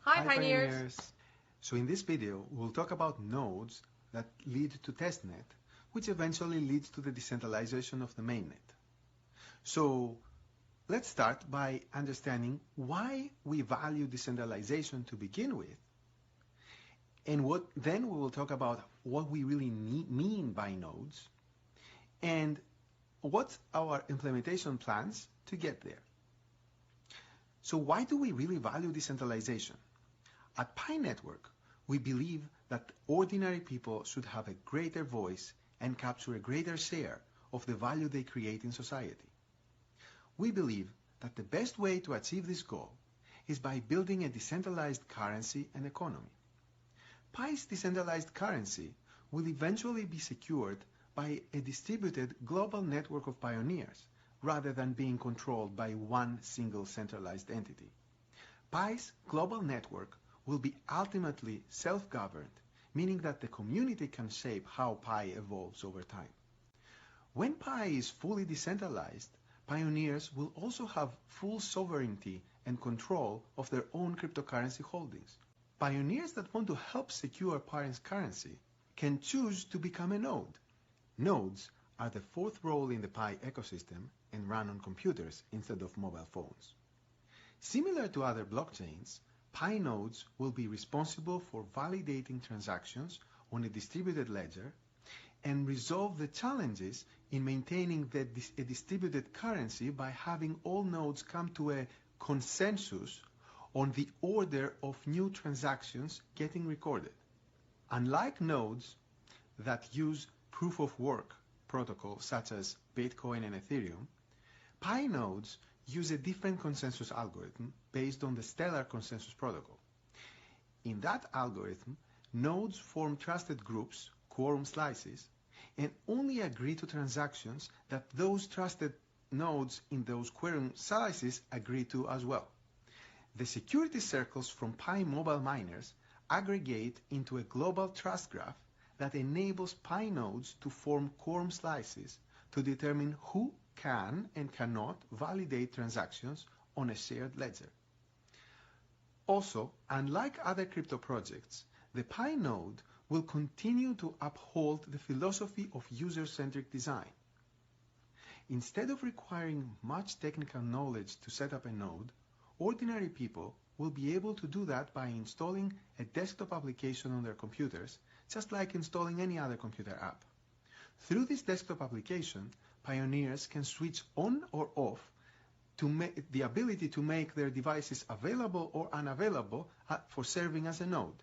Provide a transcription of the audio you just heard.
Hi, Pioneers! So in this video, we'll talk about nodes that lead to testnet, which eventually leads to the decentralization of the mainnet. So let's start by understanding why we value decentralization to begin with, and then we will talk about what we really mean by nodes, and what's our implementation plans to get there. So why do we really value decentralization? At Pi Network, we believe that ordinary people should have a greater voice and capture a greater share of the value they create in society. We believe that the best way to achieve this goal is by building a decentralized currency and economy. Pi's decentralized currency will eventually be secured by a distributed global network of pioneers, rather than being controlled by one single centralized entity. Pi's global network will be ultimately self-governed, meaning that the community can shape how Pi evolves over time. When Pi is fully decentralized, pioneers will also have full sovereignty and control of their own cryptocurrency holdings. Pioneers that want to help secure Pi's currency can choose to become a node. Nodes are the fourth role in the Pi ecosystem and run on computers instead of mobile phones. Similar to other blockchains, Pi nodes will be responsible for validating transactions on a distributed ledger and resolve the challenges in maintaining a distributed currency by having all nodes come to a consensus on the order of new transactions getting recorded. Unlike nodes that use proof-of-work protocols such as Bitcoin and Ethereum, Pi nodes use a different consensus algorithm based on the Stellar Consensus Protocol. In that algorithm, nodes form trusted groups, quorum slices, and only agree to transactions that those trusted nodes in those quorum slices agree to as well. The security circles from Pi mobile miners aggregate into a global trust graph that enables Pi nodes to form quorum slices to determine who can and cannot validate transactions on a shared ledger. Also, unlike other crypto projects, the Pi node will continue to uphold the philosophy of user-centric design. Instead of requiring much technical knowledge to set up a node, ordinary people will be able to do that by installing a desktop application on their computers, just like installing any other computer app. Through this desktop application, pioneers can switch on or off the ability to make their devices available or unavailable for serving as a node.